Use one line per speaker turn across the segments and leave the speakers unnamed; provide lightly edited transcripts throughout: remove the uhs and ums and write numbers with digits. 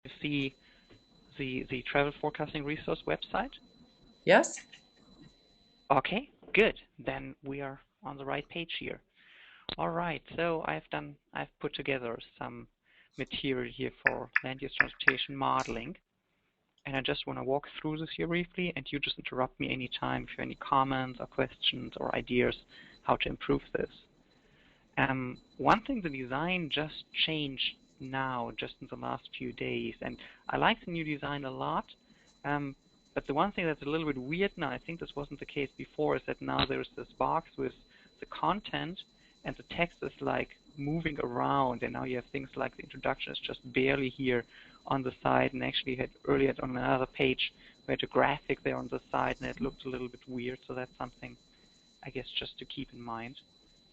you see the travel forecasting resource website?
Yes.
Okay, good. Then we are on the right page here. All right, so I've put together some material here for land use transportation modeling. And I just want to walk through this here briefly, and you just interrupt me anytime if you have any comments or questions or ideas how to improve this. One thing, the design just changed now, just in the last few days, and I like the new design a lot. But the one thing that's a little bit weird now, I think this wasn't the case before, is that now there's this box with the content, and the text is like moving around, and now you have things like the introduction is just barely here on the side, and actually had earlier on another page we had a graphic there on the side, and it looked a little bit weird. So that's something, I guess, just to keep in mind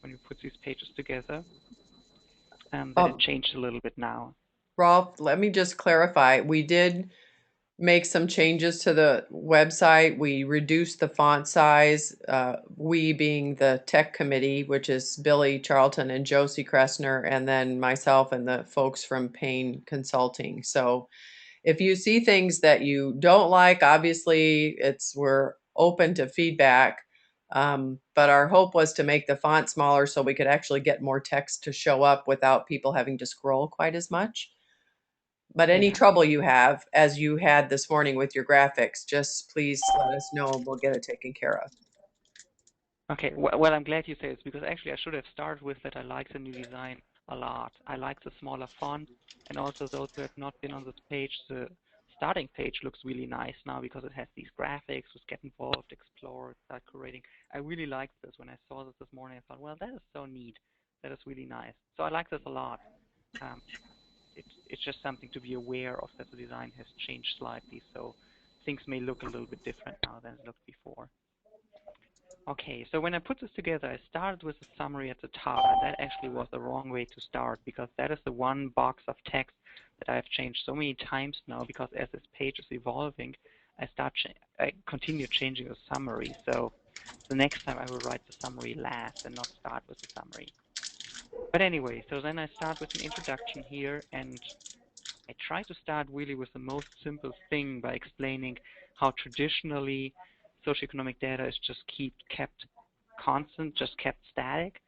when you put these pages together, that it changed a little bit now.
Rolf, let me just clarify. We did make some changes to the website. We reduced the font size, we being the tech committee, which is Billy Charlton and Josie Kressner, and then myself and the folks from Payne Consulting. So if you see things that you don't like, obviously we're open to feedback. But our hope was to make the font smaller so we could actually get more text to show up without people having to scroll quite as much. But any trouble you have, as you had this morning with your graphics, just please let us know and we'll get it taken care of.
Okay, well, I'm glad you say this, because actually I should have started with that I like the new design a lot. I like the smaller font, and also those who have not been on this page, the starting page looks really nice now because it has these graphics with get involved, explore, start curating. I really like this. When I saw this morning, I thought, well, that is so neat. That is really nice. So I like this a lot. It's just something to be aware of, that the design has changed slightly, so things may look a little bit different now than it looked before. Okay, so when I put this together, I started with a summary at the top, and that actually was the wrong way to start, because that is the one box of text that I've changed so many times now, because as this page is evolving, I continue changing the summary. So the next time I will write the summary last and not start with the summary. But anyway, so then I start with an introduction here, and I try to start really with the most simple thing by explaining how traditionally socioeconomic data is just kept constant, just kept static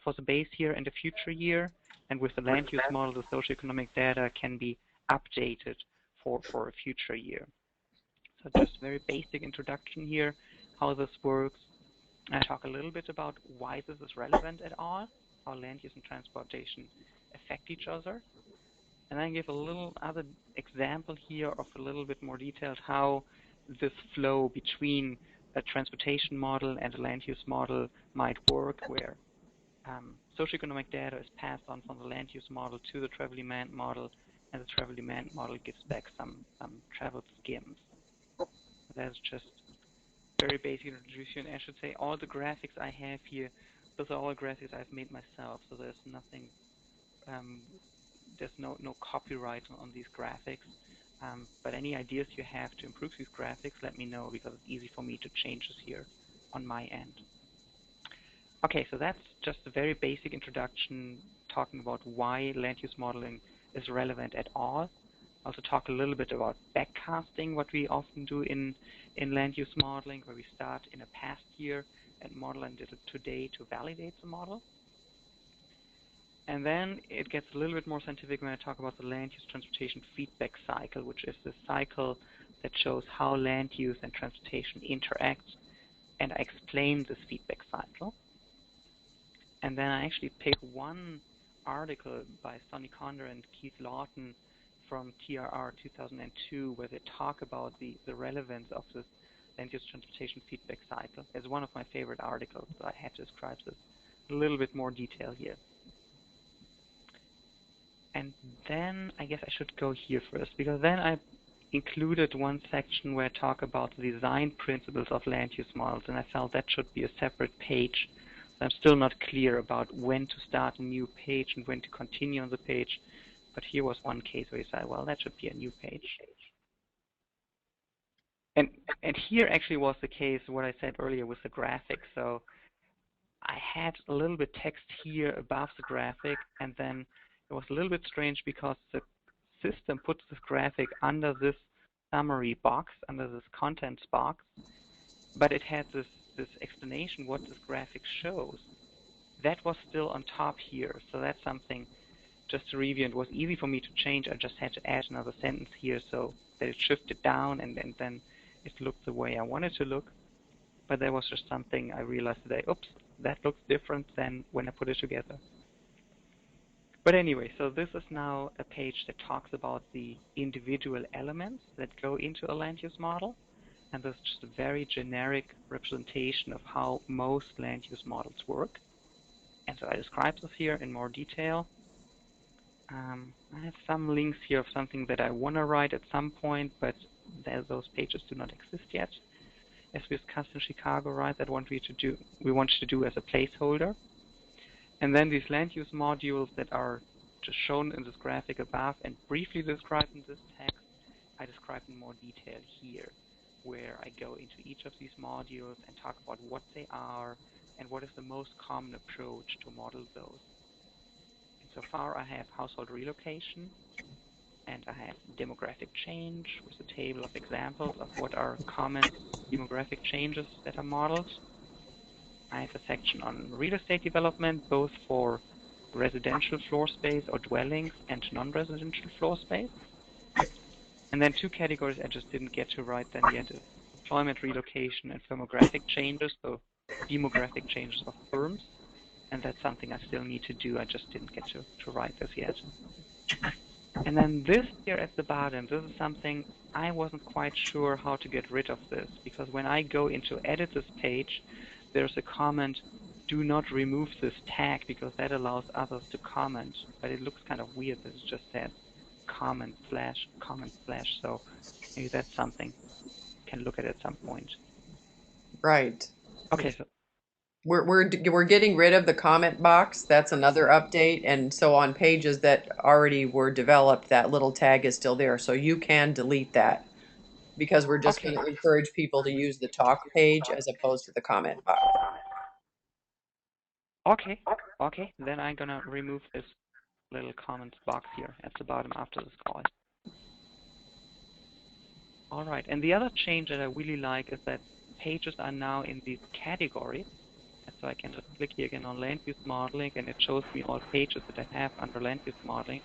for the base year and the future year. And with the land use model, the socioeconomic data can be updated for a future year. So just very basic introduction here, how this works. I talk a little bit about why this is relevant at all, how land use and transportation affect each other. And I give a little other example here of a little bit more detailed how this flow between a transportation model and a land use model might work, where socioeconomic data is passed on from the land use model to the travel demand model, and the travel demand model gives back some travel skims. That's just very basic introduction. I should say all the graphics I have here, those are all graphics I've made myself, so there's nothing there's no copyright on these graphics. But any ideas you have to improve these graphics, let me know, because it's easy for me to change this here on my end. Okay, so that's just a very basic introduction talking about why land use modeling is relevant at all. I'll also talk a little bit about backcasting, what we often do in land use modeling, where we start in a past year and model and did it today to validate the model. And then it gets a little bit more scientific when I talk about the land use transportation feedback cycle, which is the cycle that shows how land use and transportation interact. And I explain this feedback cycle. And then I actually pick one article by Sonny Condor and Keith Lawton from TRR 2002, where they talk about the relevance of this land use transportation feedback cycle. It's one of my favorite articles, so I had to describe this in a little bit more detail here. And then I guess I should go here first, because then I included one section where I talk about the design principles of land use models, and I felt that should be a separate page. So I'm still not clear about when to start a new page and when to continue on the page, but here was one case where you say, well, that should be a new page. And here actually was the case, what I said earlier with the graphic. So I had a little bit text here above the graphic, and then it was a little bit strange because the system puts this graphic under this summary box, under this contents box, but it had this explanation what this graphic shows. That was still on top here, so that's something just to review. It was easy for me to change. I just had to add another sentence here so that it shifted down and then it looked the way I wanted to look. But that was just something I realized today. Oops, that looks different than when I put it together. But anyway, so this is now a page that talks about the individual elements that go into a land use model. And this is just a very generic representation of how most land use models work. And so I describe this here in more detail. I have some links here of something that I want to write at some point, but those pages do not exist yet. As we discussed in Chicago, right, that we want to do as a placeholder. And then these land use modules that are just shown in this graphic above and briefly described in this text, I describe in more detail here, where I go into each of these modules and talk about what they are and what is the most common approach to model those. And so far I have household relocation, and I have demographic change with a table of examples of what are common demographic changes that are modeled. I have a section on real estate development, both for residential floor space or dwellings and non-residential floor space. And then two categories I just didn't get to write then yet is employment relocation and firmographic changes, so demographic changes of firms. And that's something I still need to do. I just didn't get to write this yet. And then this here at the bottom, this is something I wasn't quite sure how to get rid of this, because when I go into edit this page, there's a comment, do not remove this tag, because that allows others to comment. But it looks kind of weird that it just says comment slash, so maybe that's something you can look at some point.
Right.
Okay, so
We're getting rid of the comment box. That's another update. And so on pages that already were developed, that little tag is still there. So you can delete that because we're just going to encourage people to use the talk page as opposed to the comment box.
Okay, then I'm gonna remove this little comments box here at the bottom after this call. All right, and the other change that I really like is that pages are now in these categories. And so I can just click here again on land use modeling, and it shows me all pages that I have under land use modeling.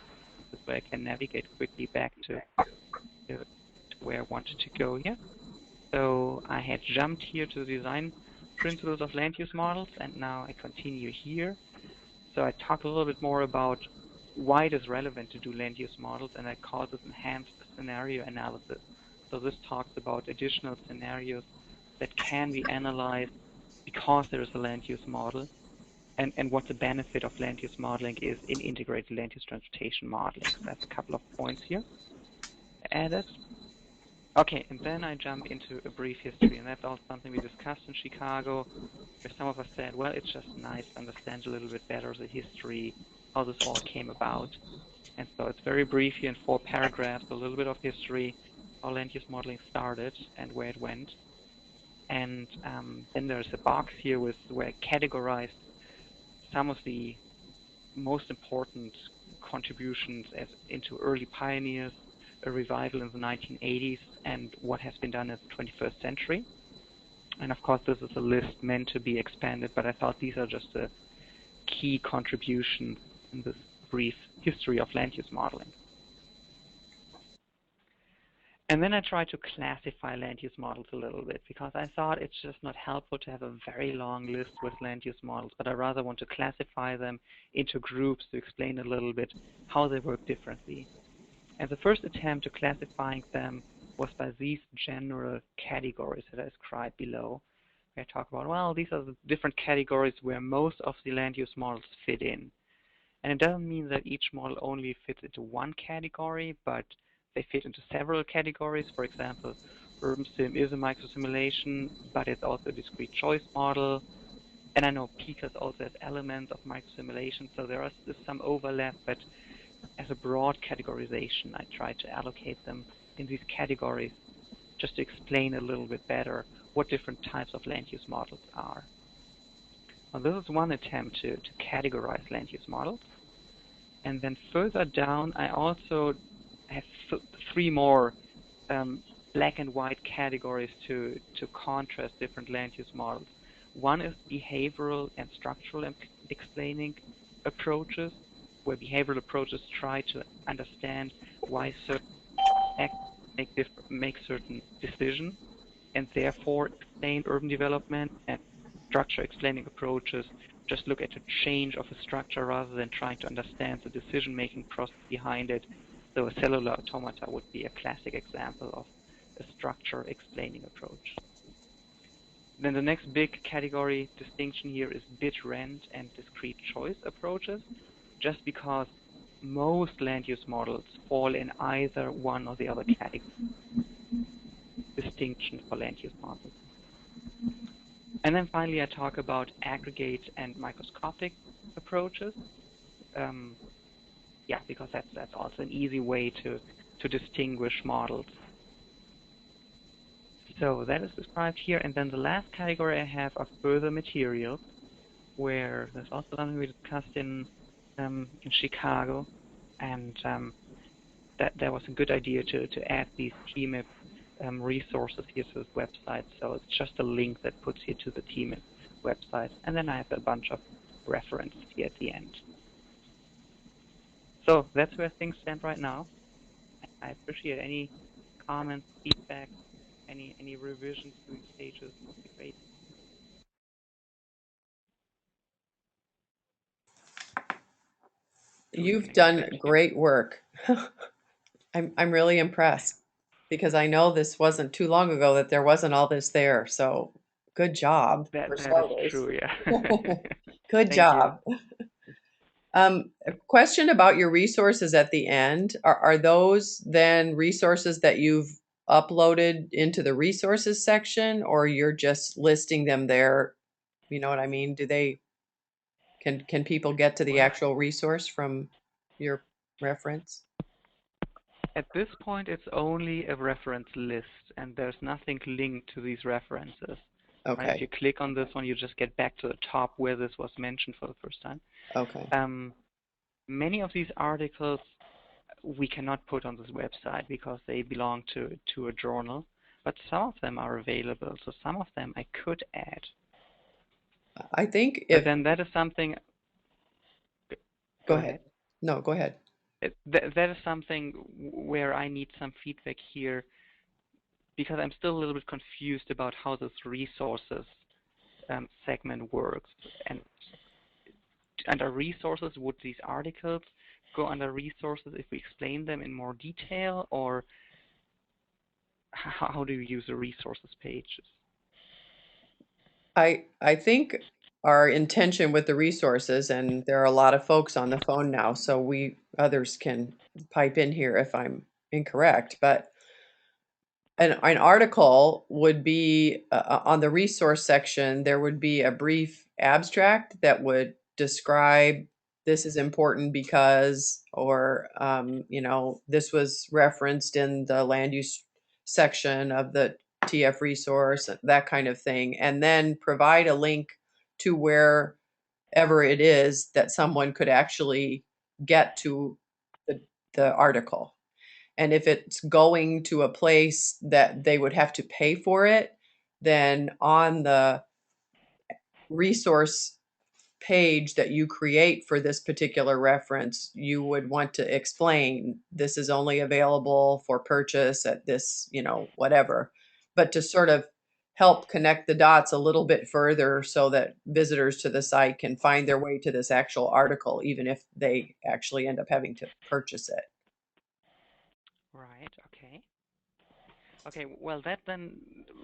This way I can navigate quickly back to where I wanted to go here. So I had jumped here to the design principles of land use models, and now I continue here. So I talk a little bit more about why it is relevant to do land use models, and I call this enhanced scenario analysis. So this talks about additional scenarios that can be analyzed because there is a land use model, and what the benefit of land use modeling is in integrated land use transportation modeling. So that's a couple of points here added. Okay, and then I jump into a brief history, and that's also something we discussed in Chicago, where some of us said, well, it's just nice to understand a little bit better the history, how this all came about. And so it's very brief here in 4 paragraphs, a little bit of history, how land use modeling started and where it went. And then there's a box here where I categorized some of the most important contributions into early pioneers, a revival in the 1980s, and what has been done in the 21st century. And of course, this is a list meant to be expanded, but I thought these are just the key contributions in this brief history of land use modeling. And then I tried to classify land use models a little bit, because I thought it's just not helpful to have a very long list with land use models, but I rather want to classify them into groups to explain a little bit how they work differently. And the first attempt to classifying them was by these general categories that I described below. I talk about, well, these are the different categories where most of the land use models fit in. And it doesn't mean that each model only fits into one category, but they fit into several categories. For example, urban sim is a microsimulation, but it's also a discrete choice model. And I know PCAS also has elements of microsimulation, so there is some overlap, but as a broad categorization, I try to allocate them in these categories just to explain a little bit better what different types of land use models are. Now, this is one attempt to categorize land use models. And then further down, I also have three more black and white categories to contrast different land use models. One is behavioral and structural explaining approaches, where behavioral approaches try to understand why certain acts make certain decisions, and therefore explain urban development, and structure explaining approaches just look at a change of a structure rather than trying to understand the decision-making process behind it. So a cellular automata would be a classic example of a structure explaining approach. Then the next big category distinction here is bid rent and discrete choice approaches, just because most land use models fall in either one or the other category. Distinction for land use models. And then finally, I talk about aggregate and microscopic approaches. Yeah, because that's also an easy way to distinguish models. So that is described here. And then the last category I have are further materials, where there's also something we discussed in Chicago, and that was a good idea to add these TMIP resources here to this website. So it's just a link that puts you to the TMIP website, and then I have a bunch of references here at the end. So that's where things stand right now. I appreciate any comments, feedback, any revisions to these pages would be great.
You've done great work. I'm really impressed because I know this wasn't too long ago that there wasn't all this there. So good job for
That is
starters.
true, yeah.
Good job. A question about your resources at the end. Are those then resources that you've uploaded into the resources section, or you're just listing them there? You know what I mean? Can people get to the actual resource from your reference?
At this point, it's only a reference list, and there's nothing linked to these references.
Okay.
Right? If you click on this one, you just get back to the top where this was mentioned for the first time.
Okay.
Many of these articles we cannot put on this website because they belong to a journal, but some of them are available, so some of them I could add.
I think
But then that is something.
Go ahead. No, go ahead.
That is something where I need some feedback here, because I'm still a little bit confused about how this resources segment works. And under resources, would these articles go under resources if we explain them in more detail, or how do you use the resources pages?
I think our intention with the resources, and there are a lot of folks on the phone now, so others can pipe in here if I'm incorrect, but an article would be on the resource section, there would be a brief abstract that would describe this is important because, or, this was referenced in the land use section of the TFResource, that kind of thing, and then provide a link to wherever it is that someone could actually get to the article. And if it's going to a place that they would have to pay for it, then on the resource page that you create for this particular reference, you would want to explain this is only available for purchase at this, whatever, but to sort of help connect the dots a little bit further so that visitors to the site can find their way to this actual article, even if they actually end up having to purchase it.
Right, okay. Okay, well, that then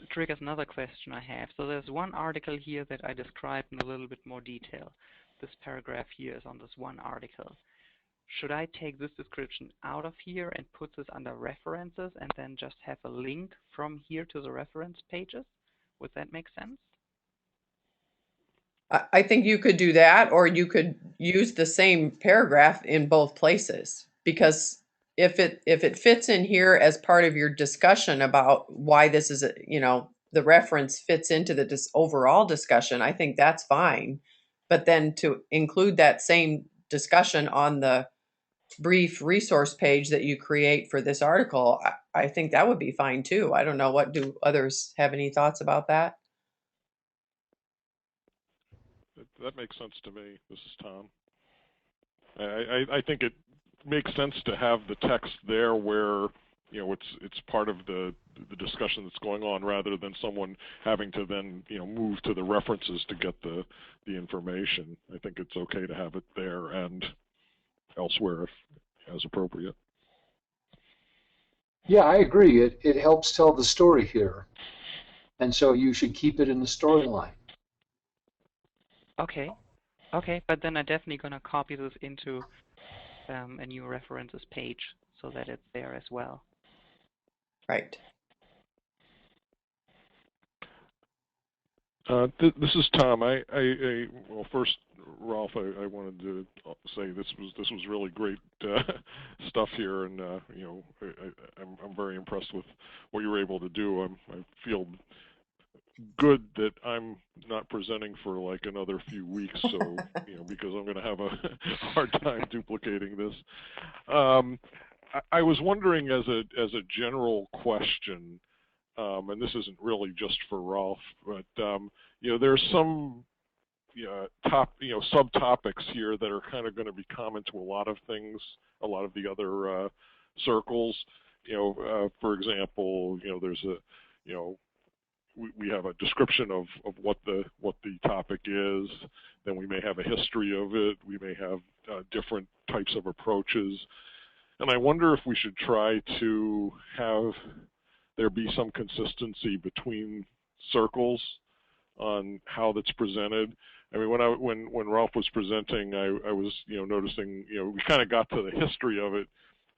triggers another question I have. So there's one article here that I described in a little bit more detail. This paragraph here is on this one article. Should I take this description out of here and put this under references and then just have a link from here to the reference pages? Would that make sense?
I think you could do that, or you could use the same paragraph in both places, because if it fits in here as part of your discussion about why this is, the reference fits into the overall discussion, I think that's fine. But then to include that same discussion on the brief resource page that you create for this article, I think that would be fine too. I don't know, what do others have any thoughts about that?
That makes sense to me. This is Tom. I think it makes sense to have the text there where it's part of the discussion that's going on, rather than someone having to then move to the references to get the information. I think it's okay to have it there and elsewhere if as appropriate.
Yeah, I agree. It helps tell the story here, and so you should keep it in the storyline.
Okay. Okay, but then I'm definitely going to copy this into a new references page so that it's there as well.
Right.
This is Tom. Well, first, Rolf, I wanted to say this was really great stuff here, and I'm very impressed with what you were able to do. I feel good that I'm not presenting for like another few weeks, so because I'm going to have a hard time duplicating this. I was wondering, as a general question, and this isn't really just for Rolf, but there's some subtopics here that are kind of going to be common to a lot of things, a lot of the other circles. For example, there's we have a description of what the topic is. Then we may have a history of it. We may have different types of approaches, and I wonder if we should try to have there be some consistency between circles on how that's presented. I mean, when Rolf was presenting, I was noticing we kind of got to the history of it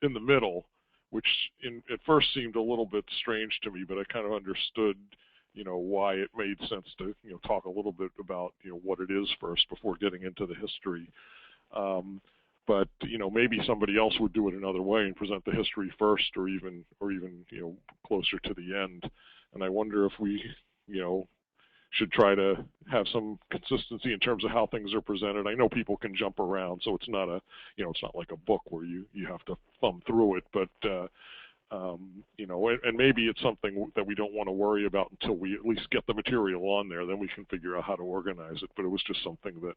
in the middle, which at first seemed a little bit strange to me, but I kind of understood why it made sense to talk a little bit about what it is first before getting into the history. But maybe somebody else would do it another way and present the history first, or even closer to the end. And I wonder if we should try to have some consistency in terms of how things are presented. I know people can jump around, so it's not it's not like a book where you have to thumb through it, but and maybe it's something that we don't want to worry about until we at least get the material on there. Then we can figure out how to organize it. But it was just something that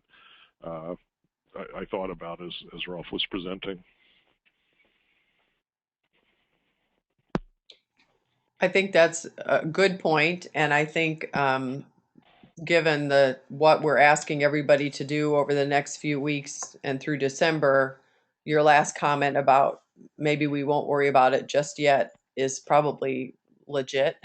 I thought about as Rolf was presenting.
I think that's a good point, and I think given what we're asking everybody to do over the next few weeks and through December, your last comment about maybe we won't worry about it just yet is probably legit.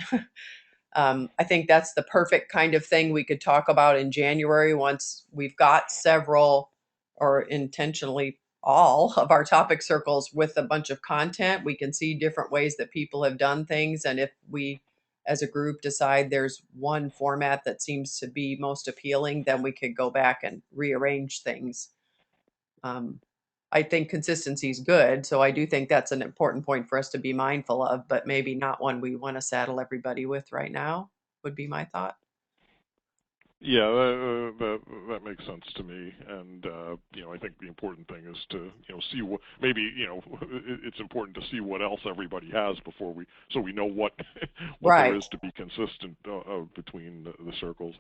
I think that's the perfect kind of thing we could talk about in January once we've got several, or intentionally all, of our topic circles with a bunch of content. We can see different ways that people have done things, and if we as a group decide there's one format that seems to be most appealing, then we could go back and rearrange things. I think consistency is good, so I do think that's an important point for us to be mindful of, but maybe not one we want to saddle everybody with right now, would be my thought.
Yeah, that makes sense to me, and I think the important thing is to see what maybe it's important to see what else everybody has before so we know what
Right.
there is to be consistent between the circles.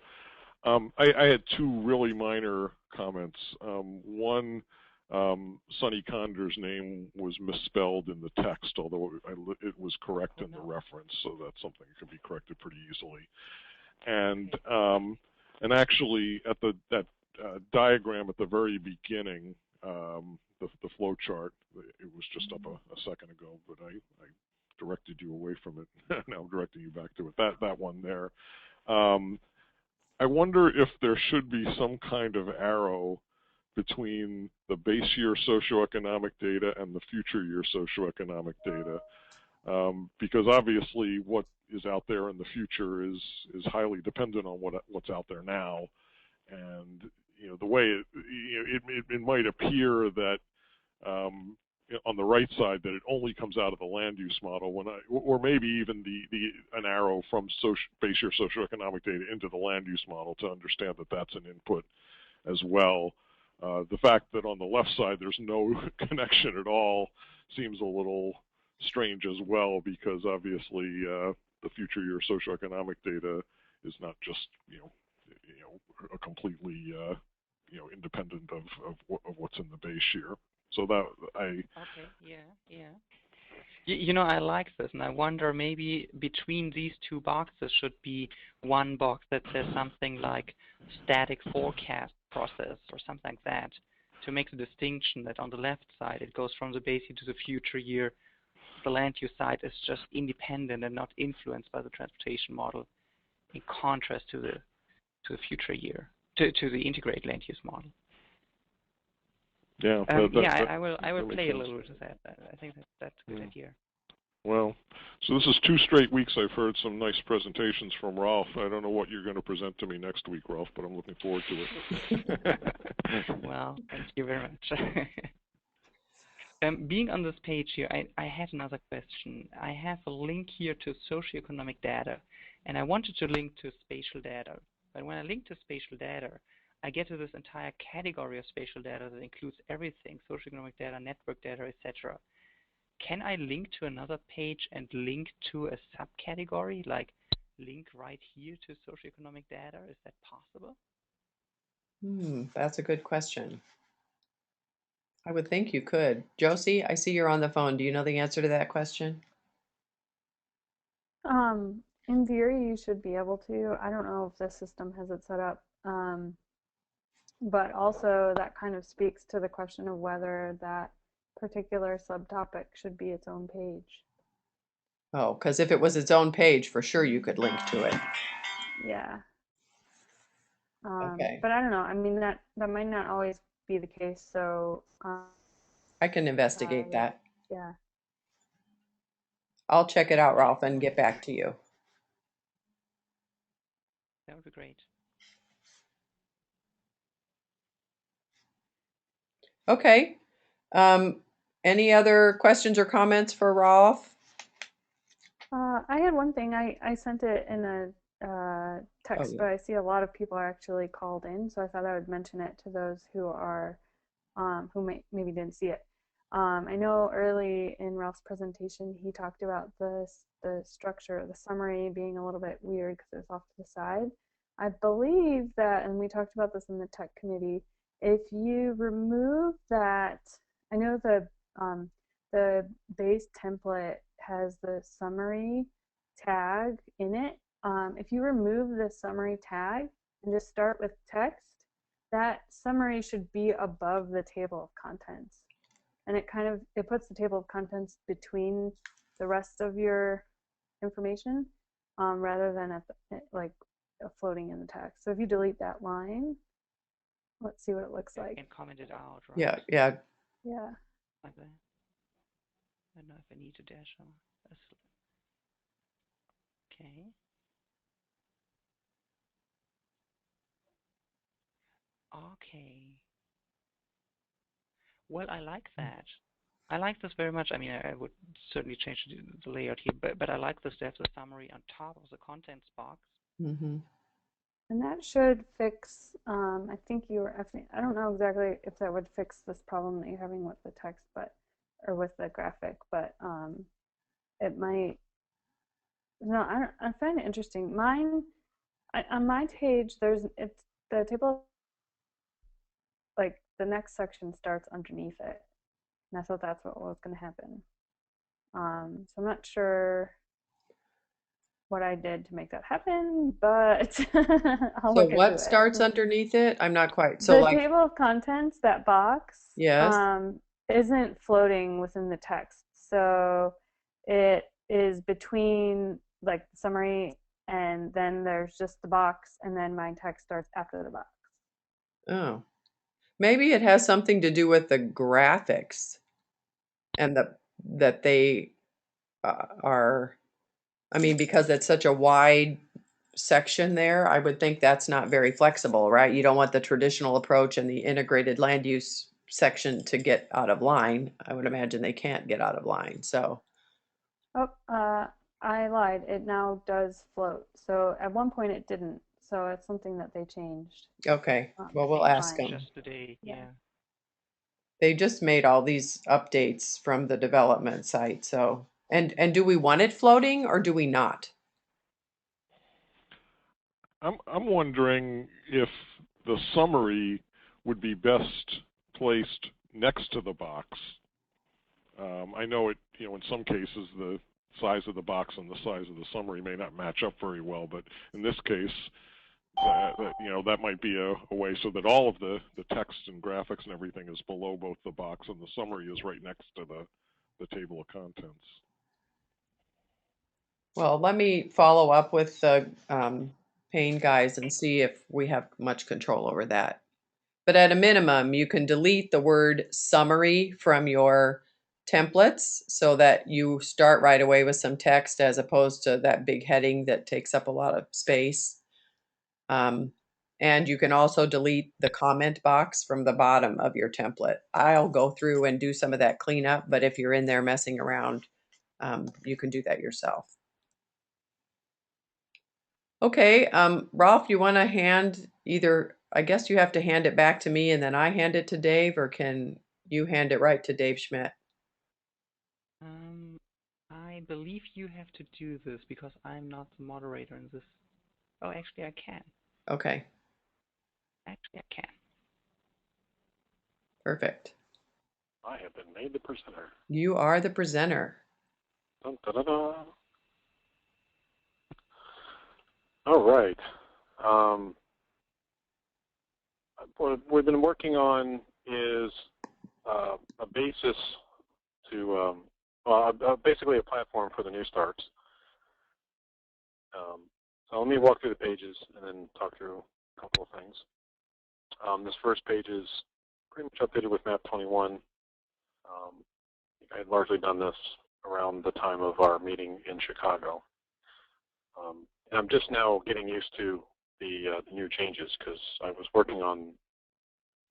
I had two really minor comments. One, Sonny Conder's name was misspelled in the text, although it was correct in the reference, so that's something that can be corrected pretty easily. And actually, at that diagram at the very beginning, the flow chart, it was just up a second ago, but I directed you away from it. Now I'm directing you back to it. That one there. I wonder if there should be some kind of arrow between the base year socioeconomic data and the future year socioeconomic data, because obviously what is out there in the future is highly dependent on what's out there now, and the way it might appear that on the right side that it only comes out of the land use model, or maybe even an arrow from base year socioeconomic data into the land use model to understand that that's an input as well. The fact that on the left side there's no connection at all seems a little strange as well, because obviously the future year socioeconomic data is not just a completely independent of what's in the base year. So that
Okay, yeah. You know, I like this, and I wonder maybe between these two boxes should be one box that says something like static forecast process or something like that, to make the distinction that on the left side it goes from the base year to the future year. The land use side is just independent and not influenced by the transportation model, in contrast to the future year, to the integrated land use model.
Yeah,
I will play a little bit of that. I think that's a good idea.
Well, so this is 2 straight weeks I've heard some nice presentations from Rolf. I don't know what you're going to present to me next week, Rolf, but I'm looking forward to it.
Well, thank you very much. Being on this page here, I have another question. I have a link here to socioeconomic data, and I wanted to link to spatial data. But when I link to spatial data, I get to this entire category of spatial data that includes everything, socioeconomic data, network data, etc. Can I link to another page and link to a subcategory, like link right here to socioeconomic data? Is that possible?
That's a good question. I would think you could. Josie, I see you're on the phone. Do you know the answer to that question?
In theory, you should be able to. I don't know if the system has it set up. But also that kind of speaks to the question of whether that particular subtopic should be its own page.
Oh, because if it was its own page, for sure you could link to it.
Yeah.
Okay.
But I don't know. I mean, that might not always be the case. So
I can investigate that.
Yeah.
I'll check it out, Rolf, and get back to you.
That would be great.
Okay. Any other questions or comments for Rolf?
I had one thing. I sent it in a text, but I see a lot of people are actually called in, so I thought I would mention it to those who are who maybe didn't see it. I know early in Ralph's presentation he talked about the structure, the summary being a little bit weird because it was off to the side. I believe that, and we talked about this in the tech committee, if you remove that, I know the base template has the summary tag in it. If you remove the summary tag and just start with text, that summary should be above the table of contents. And it puts the table of contents between the rest of your information rather than floating in the text. So if you delete that line, let's see what it looks like.
And comment it out, right?
Yeah.
Like that. I don't know if I need to dash on. Okay. Okay. Well, I like that. I like this very much. I mean, I would certainly change the layout here, but I like this to have the summary on top of the contents box.
Mm-hmm.
And that should fix, I think I don't know exactly if that would fix this problem that you're having with the text, or with the graphic, but it might. No, I find it interesting. On my page, it's the table, like the next section starts underneath it. And I thought that's what was going to happen. So I'm not sure what I did to make that happen, but I'll look into it.
So what starts underneath it? I'm not quite.
So the table of contents, that box,
yes,
isn't floating within the text. So it is between like the summary, and then there's just the box, and then my text starts after the box.
Oh, maybe it has something to do with the graphics and that they are, I mean, because it's such a wide section there, I would think that's not very flexible, right? You don't want the traditional approach and the integrated land use section to get out of line. I would imagine they can't get out of line, so.
Oh, I lied. It now does float. So at one point it didn't. So it's something that they changed.
Okay, well, we'll ask them.
Just today, yeah.
They just made all these updates from the development site. So, and do we want it floating or do we not?
I'm wondering if the summary would be best placed next to the box. I know it, in some cases the size of the box and the size of the summary may not match up very well, but in this case, that might be a way so that all of the text and graphics and everything is below both the box and the summary is right next to the table of contents.
Well, let me follow up with the Payne guys and see if we have much control over that. But at a minimum, you can delete the word summary from your templates so that you start right away with some text as opposed to that big heading that takes up a lot of space. And you can also delete the comment box from the bottom of your template. I'll go through and do some of that cleanup, but if you're in there messing around, you can do that yourself. Okay, Rolf, you want to hand either, I guess you have to hand it back to me and then I hand it to Dave, or can you hand it right to Dave Schmitt?
I believe you have to do this because I'm not the moderator in this. Oh, actually I can.
Okay.
Actually I can.
Perfect.
I have been made the presenter.
You are the presenter.
Dun, da, da, da. All right. What we've been working on is a basis to, basically a platform for the new starts. So let me walk through the pages and then talk through a couple of things. This first page is pretty much updated with map 21. I had largely done this around the time of our meeting in Chicago. And I'm just now getting used to the new changes because I was working on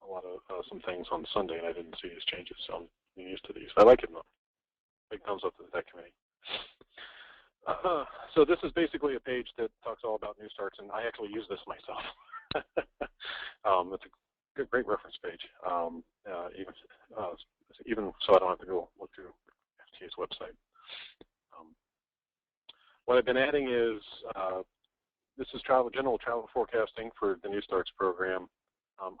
a lot of some things on Sunday and I didn't see these changes, so I'm getting used to these. I like it though. Big thumbs up to the tech committee. So this is basically a page that talks all about new starts, and I actually use this myself. It's a great reference page, even so I don't have to go look through FTA's website. What I've been adding is this is general travel forecasting for the New Starts program.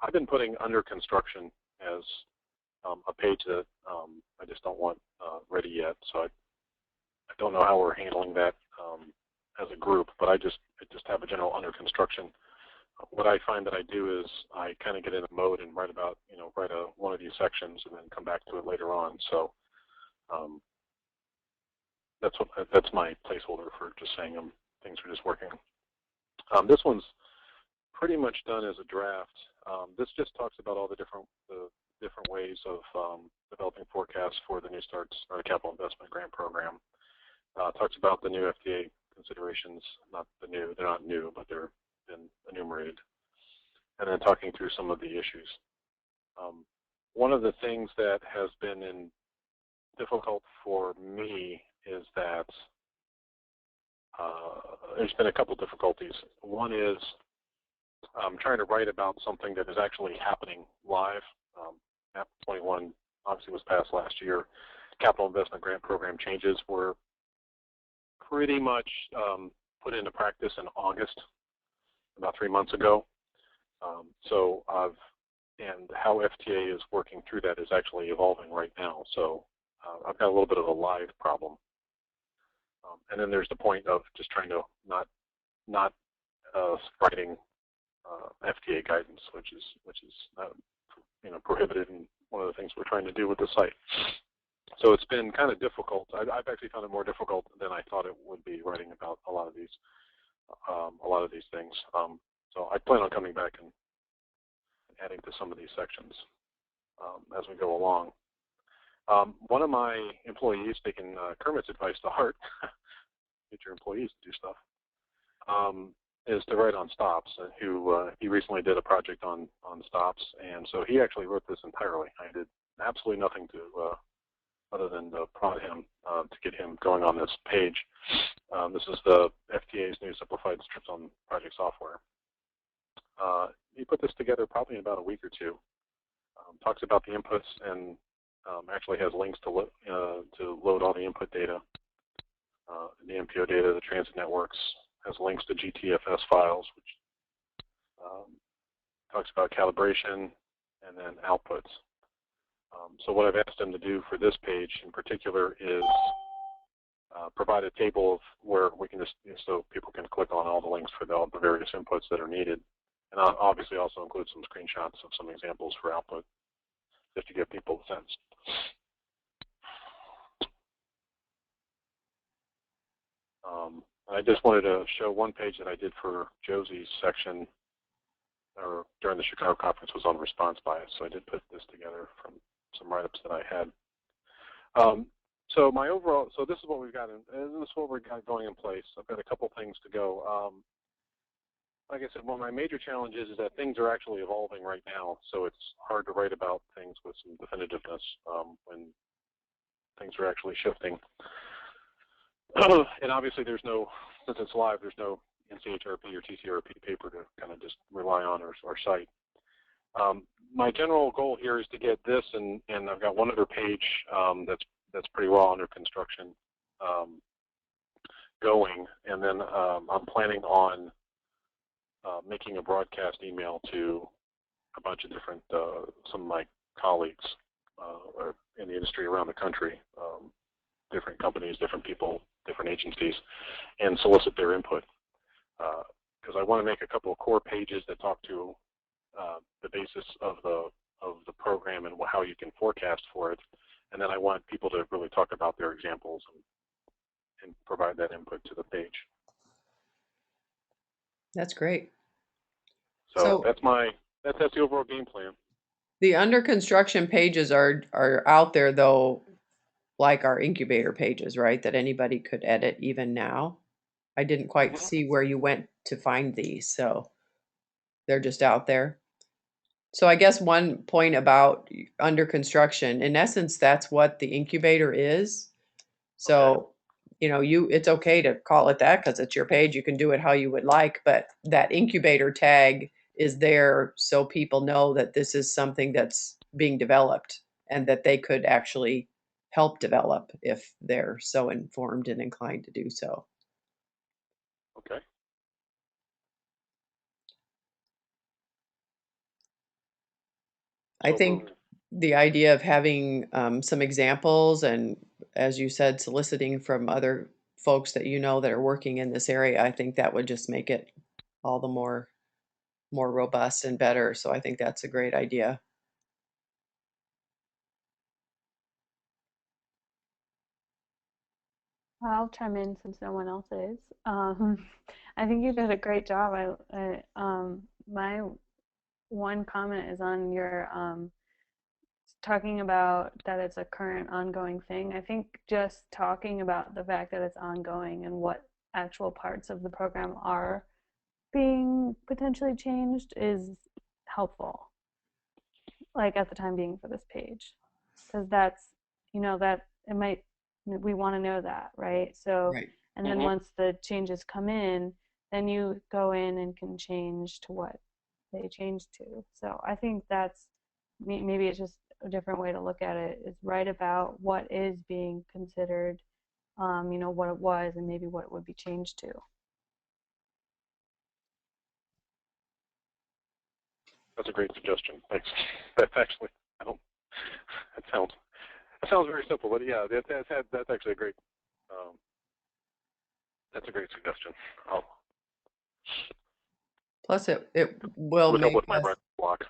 I've been putting under construction as a page that I just don't want ready yet, so I don't know how we're handling that as a group, but I just have a general under construction. What I find that I do is I kind of get in a mode and write about, write one of these sections and then come back to it later on. So that's my placeholder for just saying things are just working. This one's pretty much done as a draft. This just talks about all the different ways of developing forecasts for the New Starts or the Capital Investment Grant Program. Talks about the new FDA considerations, they're not new, but they're been enumerated, and then talking through some of the issues. One of the things that has been difficult for me is that there's been a couple difficulties. One is I'm trying to write about something that is actually happening live. Map 21 obviously was passed last year. Capital Investment Grant Program changes were pretty much put into practice in August, about 3 months ago. And how FTA is working through that is actually evolving right now. So I've got a little bit of a live problem. And then there's the point of just trying to not writing FTA guidance, which is prohibited, and one of the things we're trying to do with the site. So it's been kind of difficult. I've actually found it more difficult than I thought it would be writing about a lot of these things. So I plan on coming back and adding to some of these sections as we go along. One of my employees, taking Kermit's advice to heart, get your employees to do stuff, is to write on stops. He recently did a project on stops, and so he actually wrote this entirely. I did absolutely nothing other than to prod him to get him going on this page. This is the FTA's new simplified strips on project software. He put this together probably in about a week or two. Talks about the inputs and actually has links to load all the input data, the MPO data, the transit networks, has links to GTFS files, which talks about calibration and then outputs. So what I've asked him to do for this page in particular is provide a table of where we can just, so people can click on all the links for all the various inputs that are needed. And I'll obviously also include some screenshots of some examples for output, just to give people a sense. I just wanted to show one page that I did for Josie's section, or during the Chicago conference, was on response bias. So I did put this together from some write-ups that I had. So my overall, so this is what we've got, and this is what we've got going in place. I've got a couple things to go. Like I said, one of my major challenges is that things are actually evolving right now, so it's hard to write about things with some definitiveness when things are actually shifting. And obviously there's no, since it's live, there's no NCHRP or TCRP paper to kind of just rely on or cite. My general goal here is to get this, and I've got one other page that's pretty raw under construction going, and then I'm planning on making a broadcast email to a bunch of different, some of my colleagues in the industry around the country, different companies, different people, different agencies, and solicit their input. Because I want to make a couple of core pages that talk to the basis of the program and how you can forecast for it, and then I want people to really talk about their examples and provide that input to the page.
That's great.
So that's the overall game plan.
The under construction pages are out there though, like our incubator pages, right? That anybody could edit even now. I didn't quite see where you went to find these, so they're just out there. So I guess one point about under construction, in essence, that's what the incubator is. So,
Okay.
you know, it's okay to call it that because it's your page. You can do it how you would like, but that incubator tag is there so people know that this is something that's being developed and that they could actually help develop if they're so informed and inclined to do so.
Okay.
I think the idea of having some examples and, as you said, soliciting from other folks that you know that are working in this area, I think that would just make it all the more robust and better. So I think that's a great idea.
I'll chime in since no one else is. I think you did a great job. My one comment is on your talking about that it's a current ongoing thing. I think just talking about the fact that it's ongoing and what actual parts of the program are being potentially changed is helpful, like at the time being for this page, because that's, you know, that it might, we want to know that, right? So,
Right.
and then once the changes come in, then you go in and can change to what they changed to. So I think that's, maybe it's just a different way to look at it, is write about what is being considered, you know, what it was and maybe what it would be changed to.
That's a great suggestion. Thanks. That's actually, that sounds very simple, but yeah, that's actually a great, that's a great suggestion.
Plus it will
would
make
help with my
us,
writing block.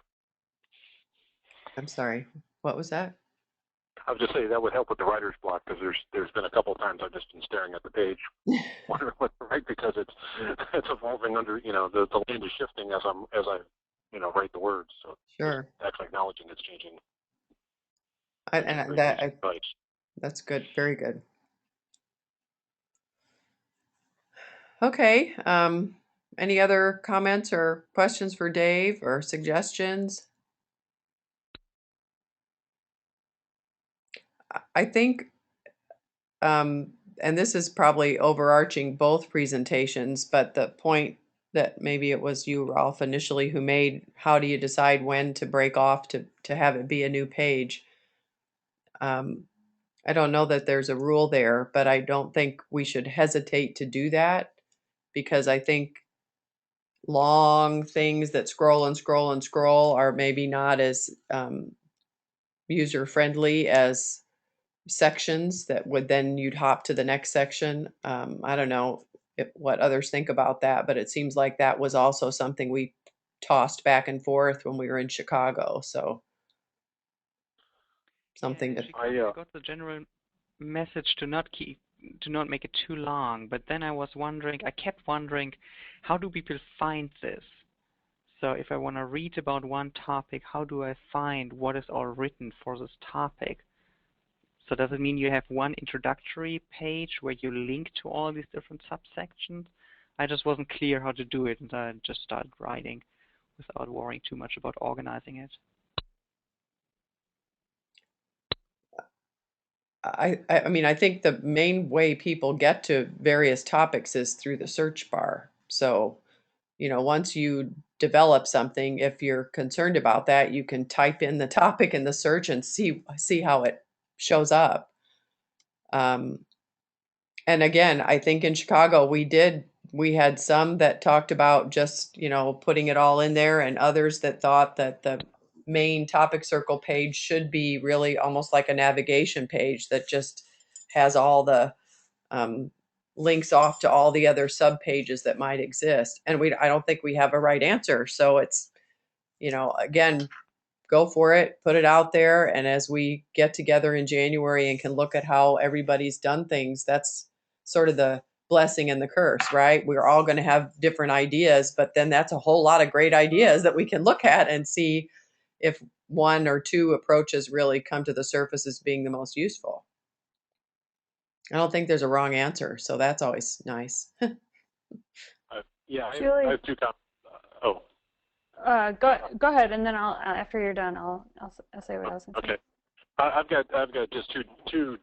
I'm sorry, what was that?
I was just saying that would help with the writer's block, because there's been a couple of times I've just been staring at the page, wondering what to write, because it's evolving under, you know, the land is shifting as I you know, write the words. So
Sure.
actually acknowledging it's changing.
That's good. Very good. Okay. Any other comments or questions for Dave or suggestions? I think, and this is probably overarching both presentations, but the point that maybe it was you, Rolf, initially who made, how do you decide when to break off to have it be a new page? I don't know that there's a rule there, but I don't think we should hesitate to do that, because I think long things that scroll and scroll and scroll are maybe not as user friendly as sections that would then you'd hop to the next section. I don't know what others think about that, but it seems like that was also something we tossed back and forth when we were in Chicago. So something
Yeah,
that
I got the general message to not make it too long, but then I kept wondering, how do people find this? So if I want to read about one topic, how do I find what is all written for this topic? So does it mean you have one introductory page where you link to all these different subsections? I just wasn't clear how to do it, and I just started writing without worrying too much about organizing it.
I mean, I think the main way people get to various topics is through the search bar. So, once you develop something, if you're concerned about that, you can type in the topic in the search and see how it shows up. And again, I think in Chicago we had some that talked about just, putting it all in there, and others that thought that the main topic circle page should be really almost like a navigation page that just has all the links off to all the other sub pages that might exist. And I don't think we have a right answer. So it's, again, go for it, put it out there. And as we get together in January and can look at how everybody's done things, that's sort of the blessing and the curse, right? We're all going to have different ideas, but then that's a whole lot of great ideas that we can look at and see if one or two approaches really come to the surface as being the most useful. I don't think there's a wrong answer, so that's always nice.
Yeah,
Julie,
I have two comments.
go ahead, and then after you're done, I'll say what I was going to say.
Okay, I've got just two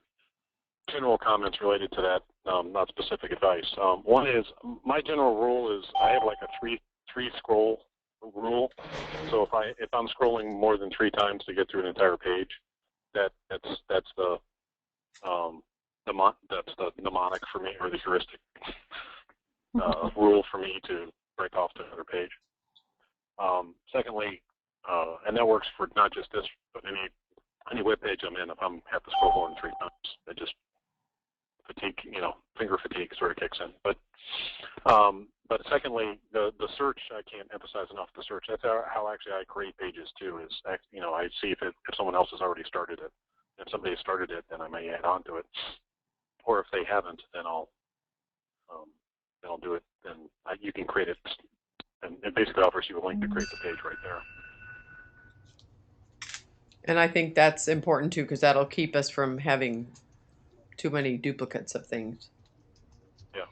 general comments related to that, not specific advice. One is, my general rule is I have like a three scroll rule. So if I'm scrolling more than 3 times to get through an entire page, that's the mnemonic for me, or the heuristic rule for me to break off to another page. Secondly, and that works for not just this, but any web page I'm in. If I'm have to scroll more than 3 times, it just fatigue, finger fatigue sort of kicks in. But secondly, the search, I can't emphasize enough the search. That's how actually I create pages too. Is I see if someone else has already started it. If somebody has started it, then I may add on to it. Or if they haven't, then I'll do it. Then you can create it, and it basically offers you a link to create the page right there.
And I think that's important too, because that'll keep us from having too many duplicates of things.
Yeah.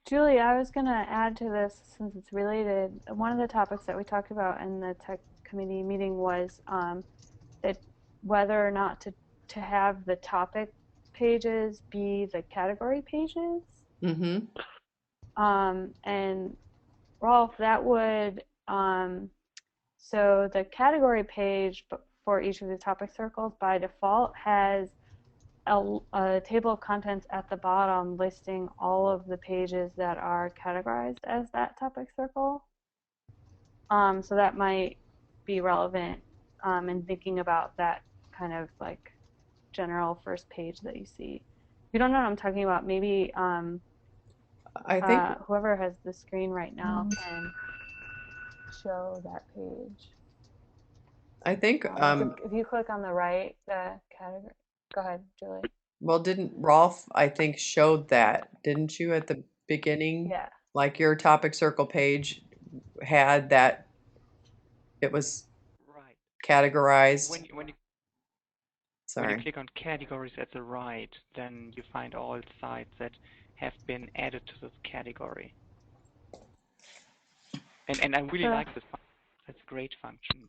Julie, I was going to add to this, since it's related. One of the topics that we talked about in the tech committee meeting was that whether or not to have the topic pages be the category pages.
Mm-hmm.
And Rolf, that would so the category page for each of the topic circles by default has a table of contents at the bottom listing all of the pages that are categorized as that topic circle. So that might be relevant in thinking about that kind of like general first page that you see. If you don't know what I'm talking about, maybe
I think
whoever has the screen right now can show that page.
I think
if you click on the right, the category. Go ahead, Julie.
Well, didn't Rolf, I think, showed that, didn't you, at the beginning?
Yeah.
Like your topic circle page had that, it was
Right.
categorized.
When you
Sorry.
click on categories at the right, then you find all sites that have been added to this category. And I really like this function. That's a great function.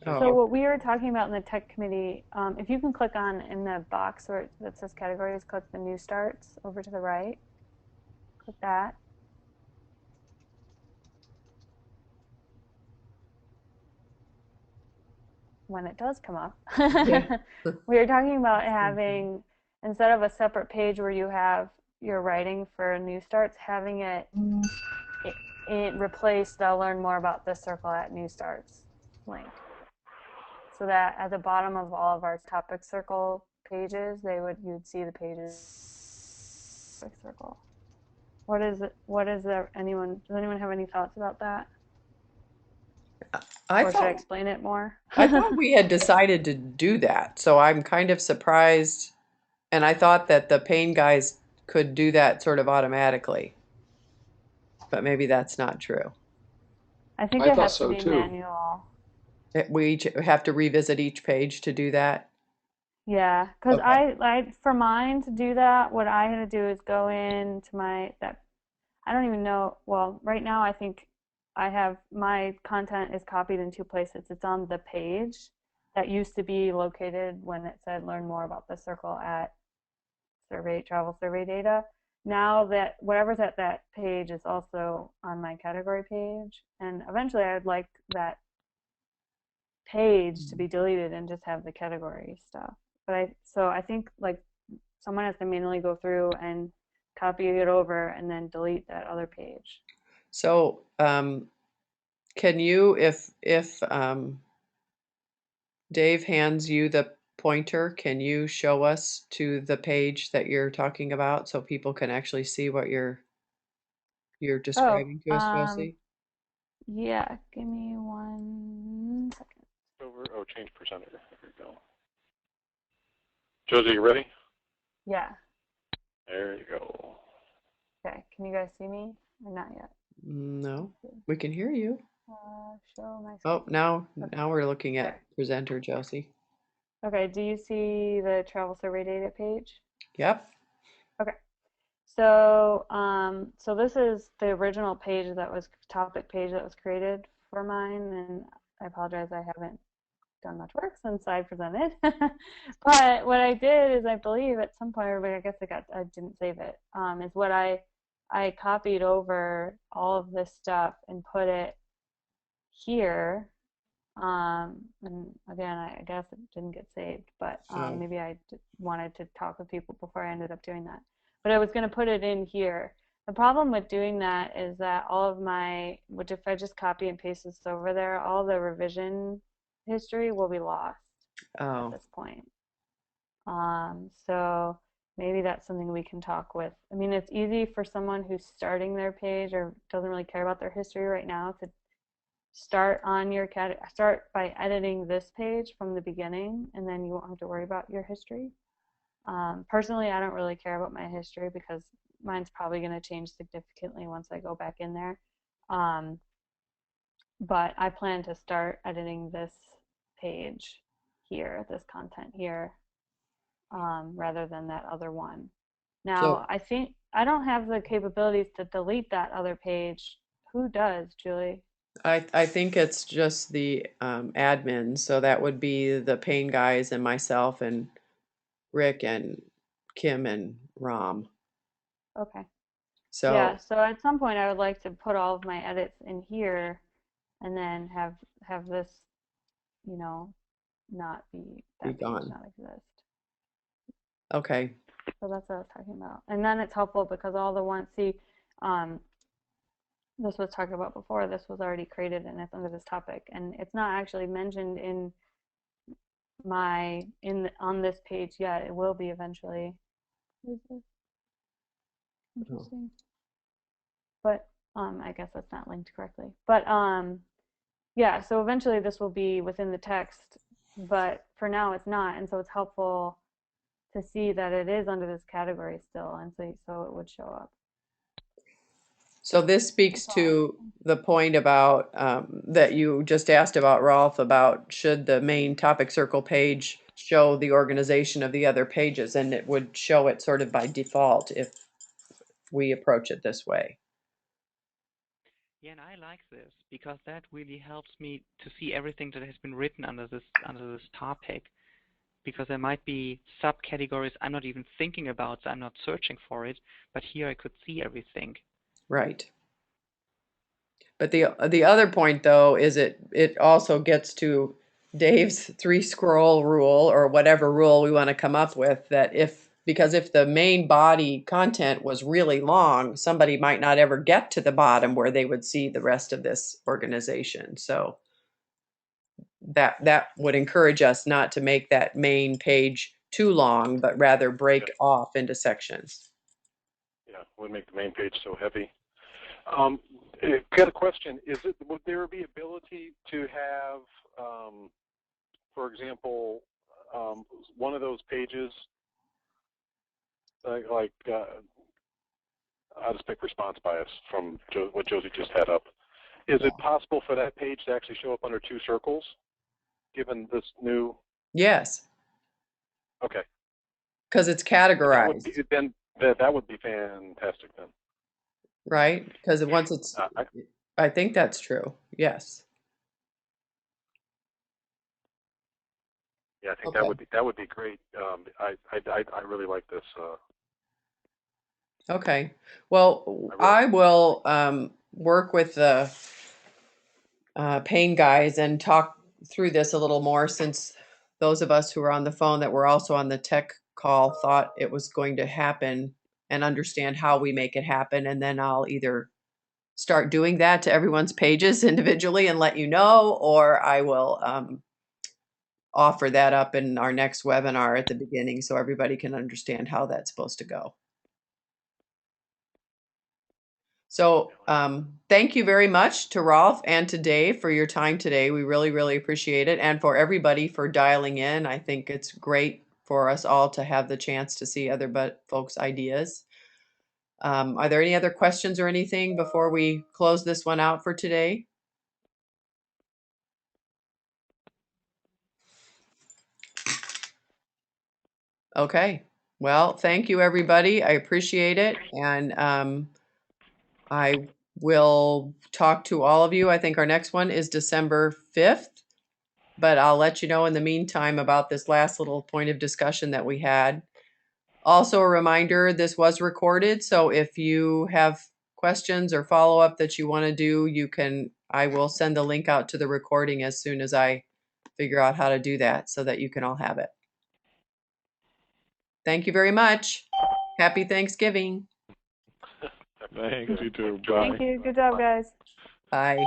So what we were talking about in the tech committee, if you can click on in the box that says categories, click the new starts over to the right. with that. When it does come up.
Yeah.
We were talking about having, instead of a separate page where you have your writing for new starts, having it replace the learn more about this circle at new starts link. So that at the bottom of all of our topic circle pages, you'd see the pages circle. Does anyone have any thoughts about that? Or should I explain it more?
I thought we had decided to do that, so I'm kind of surprised. And I thought that the pain guys could do that sort of automatically, but maybe that's not true.
I think
I
it
thought
has to
so
be
too.
manual.
We each have to revisit each page to do that.
Yeah, because
Okay.
I for mine to do that, what I had to do is go into I don't even know. Well, right now I think I have my content is copied in two places. It's on the page that used to be located when it said learn more about the circle at travel survey data. Now that whatever's at that page is also on my category page, and eventually I would like that page to be deleted and just have the category stuff. So I think like someone has to manually go through and copy it over and then delete that other page.
So, can you, if Dave hands you the pointer, can you show us to the page that you're talking about so people can actually see what you're
Oh,
describing to us, Josie?
yeah, give me 1 second.
Change presenter. There we go. Josie, you ready?
Yeah.
There you go.
Okay, can you guys see me or not yet?
No, we can hear you.
Show my screen.
Oh, now we're looking at presenter, Josie.
Okay, do you see the travel survey data page?
Yep.
Okay. So, so this is the original page topic page that was created for mine, and I apologize I haven't done much work since I presented. But what I did is I believe at some point, or I guess I didn't save it, is what I copied over all of this stuff and put it here. And again, I guess it didn't get saved, but maybe I wanted to talk with people before I ended up doing that. But I was going to put it in here. The problem with doing that is that all of which if I just copy and paste this over there, all the revision history will be lost at this point. So maybe that's something we can talk with. I mean, it's easy for someone who's starting their page or doesn't really care about their history right now to start by editing this page from the beginning, and then you won't have to worry about your history. Personally, I don't really care about my history because mine's probably going to change significantly once I go back in there. But I plan to start editing this page here, this content here, rather than that other one. Now, I think I don't have the capabilities to delete that other page. Who does, Julie?
I think it's just the admin, so that would be the pain guys and myself and Rick and Kim and Rom.
Okay.
So
yeah, so at some point I would like to put all of my edits in here and then have this, not be
gone.
not exist.
Okay.
So that's what I was talking about. And then it's helpful because all the ones this was talked about before, this was already created and it's under this topic, and it's not actually mentioned on this page yet. It will be eventually. Interesting. But I guess that's not linked correctly. But yeah, so eventually this will be within the text, but for now it's not, and so it's helpful to see that it is under this category still, and so it would show up.
So this speaks to the point about that you just asked about, Rolf, about should the main topic circle page show the organization of the other pages, and it would show it sort of by default if we approach it this way.
Yeah, and I like this because that really helps me to see everything that has been written under this topic. because there might be subcategories I'm not even thinking about, so I'm not searching for it, but here I could see everything.
Right. But the other point though is it also gets to Dave's 3-scroll rule, or whatever rule we want to come up with, that because if the main body content was really long, somebody might not ever get to the bottom where they would see the rest of this organization. So that would encourage us not to make that main page too long, but rather break off into sections.
Yeah, would make the main page so heavy. Got a question. Would there be ability to have, for example, one of those pages, I'll just pick response bias from what Josie just had up. Is it possible for that page to actually show up under 2 circles, given this new?
Yes.
Okay.
Because it's categorized.
That would be fantastic then.
Right? Because once it's, I think that's true. Yes.
Yeah, I think that would be great. I really like this.
Okay. Well, I will work with the Payne guys and talk through this a little more, since those of us who are on the phone that were also on the tech call thought it was going to happen, and understand how we make it happen. And then I'll either start doing that to everyone's pages individually and let you know, or I will offer that up in our next webinar at the beginning so everybody can understand how that's supposed to go. So thank you very much to Rolf and to Dave for your time today. We really, really appreciate it. And for everybody for dialing in. I think it's great for us all to have the chance to see other folks' ideas. Are there any other questions or anything before we close this one out for today? Okay. Well, thank you, everybody. I appreciate it. And I will talk to all of you. I think our next one is December 5th. But I'll let you know in the meantime about this last little point of discussion that we had. Also, a reminder, this was recorded. So if you have questions or follow-up that you want to do, I will send the link out to the recording as soon as I figure out how to do that, so that you can all have it. Thank you very much. Happy Thanksgiving.
Thanks, you too. Bye.
Thank you. Good job, guys.
Bye.